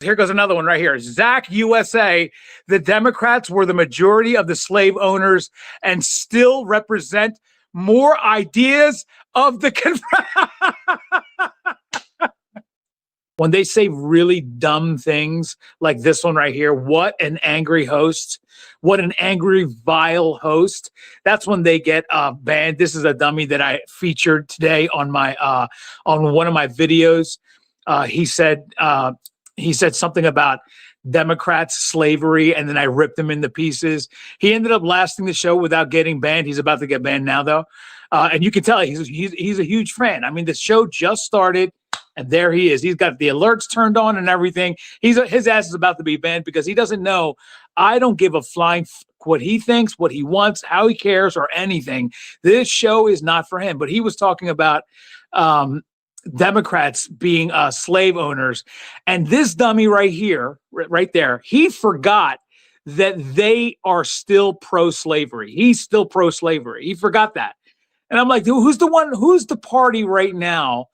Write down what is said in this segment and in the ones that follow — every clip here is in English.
Here goes another one right here. Zach USA. The Democrats were the majority of the slave owners and still represent more ideas of the When they say really dumb things like this one right here, what an angry host, what an angry, vile host. That's when they get banned. This is a dummy that I featured today on my on one of my videos. He said something about Democrats, slavery, and then I ripped him into pieces. He ended up lasting the show without getting banned. He's about to get banned now, though. And you can tell he's a huge fan. I mean, the show just started, and there he is. He's got the alerts turned on and everything. His ass is about to be banned because he doesn't know. I don't give a flying what he thinks, what he wants, how he cares, or anything. This show is not for him. But he was talking about Democrats being slave owners. And this dummy right here, right there, he forgot that they are still pro-slavery. He's still pro-slavery. He forgot that. And I'm like, who's the party right now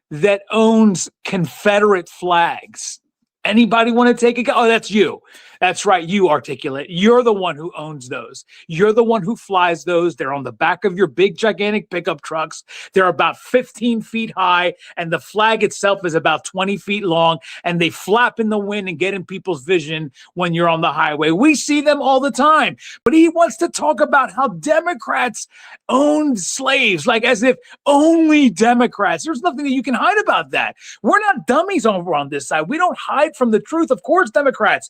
that owns Confederate flags? Anybody want to take a go? Oh, that's you. That's right. You, Articulate. You're the one who owns those. You're the one who flies those. They're on the back of your big, gigantic pickup trucks. They're about 15 feet high, and the flag itself is about 20 feet long, and they flap in the wind and get in people's vision when you're on the highway. We see them all the time. But he wants to talk about how Democrats owned slaves, like as if only Democrats. There's nothing that you can hide about that. We're not dummies over on this side. We don't hide from the truth. Of course, Democrats,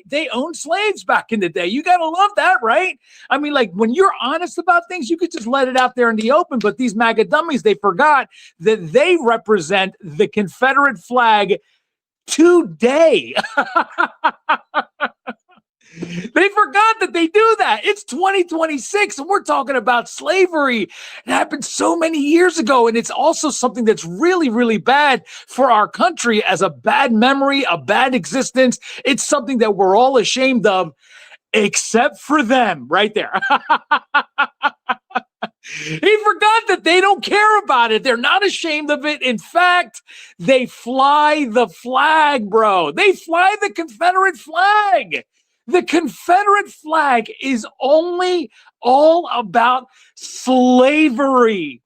they owned slaves back in the day. You got to love that, right? I mean, like when you're honest about things, you could just let it out there in the open. But these MAGA dummies, they forgot that they represent the Confederate flag today. They forgot that they do that. It's 2026, and we're talking about slavery. It happened so many years ago, and it's also something that's really, really bad for our country as a bad memory, a bad existence. It's something that we're all ashamed of, except for them right there. He forgot that they don't care about it. They're not ashamed of it. In fact, they fly the flag, bro. They fly the Confederate flag. The Confederate flag is only all about slavery.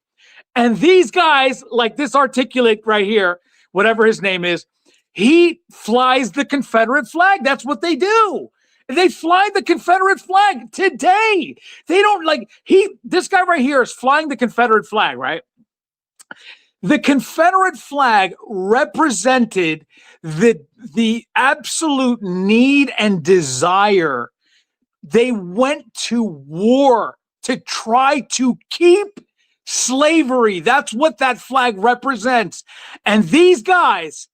And these guys, like this Articulate right here, whatever his name is, he flies the Confederate flag. That's what they do. They fly the Confederate flag today. They don't this guy right here is flying the Confederate flag, right? The Confederate flag represented the absolute need and desire. They went to war to try to keep slavery. That's what that flag represents. And these guys,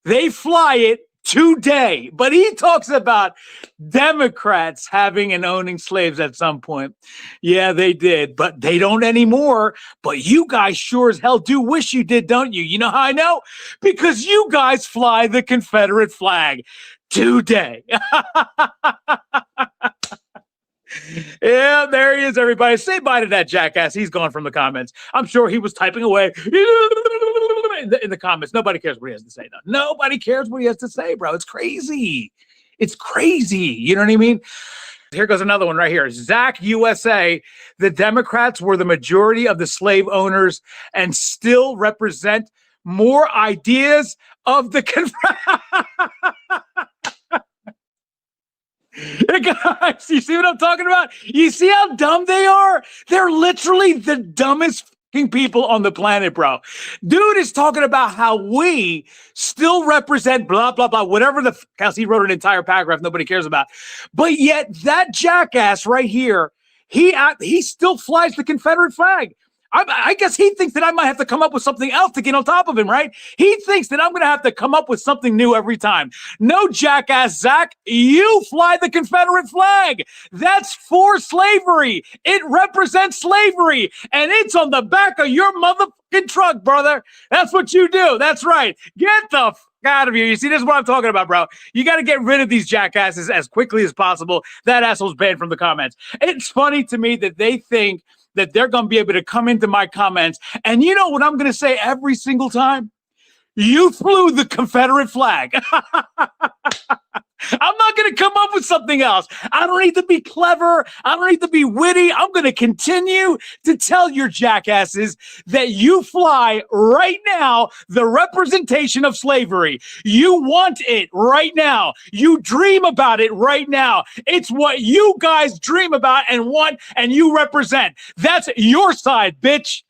they fly it today. But he talks about Democrats having and owning slaves at some point. Yeah, they did, but they don't anymore. But you guys sure as hell do wish you did, don't you? You know how I know? Because you guys fly the Confederate flag today. Yeah, there he is, everybody. Say bye to that jackass. He's gone from the comments. I'm sure he was typing away in the comments. Nobody cares what he has to say, though. Nobody cares what he has to say, bro. It's crazy. It's crazy. You know what I mean? Here goes another one right here. Zach USA. The Democrats were the majority of the slave owners and still represent more ideas of the Guys, you see what I'm talking about? You see how dumb they are? They're literally the dumbest people on the planet, bro. Dude is talking about how we still represent blah, blah, blah, whatever the else. He wrote an entire paragraph nobody cares about. But yet that jackass right here, he still flies the Confederate flag. I guess he thinks that I might have to come up with something else to get on top of him, right? He thinks that I'm going to have to come up with something new every time. No, jackass Zach, you fly the Confederate flag. That's for slavery. It represents slavery, and it's on the back of your motherfucking truck, brother. That's what you do. That's right. Get the out of here. You see, this is what I'm talking about, bro. You got to get rid of these jackasses as quickly as possible. That asshole's banned from the comments. It's funny to me that they think that they're going to be able to come into my comments. And you know what I'm going to say every single time? You flew the Confederate flag. I'm not going to come up with something else. I don't need to be clever. I don't need to be witty. I'm going to continue to tell your jackasses that you fly right now the representation of slavery. You want it right now. You dream about it right now. It's what you guys dream about and want and you represent. That's your side, bitch.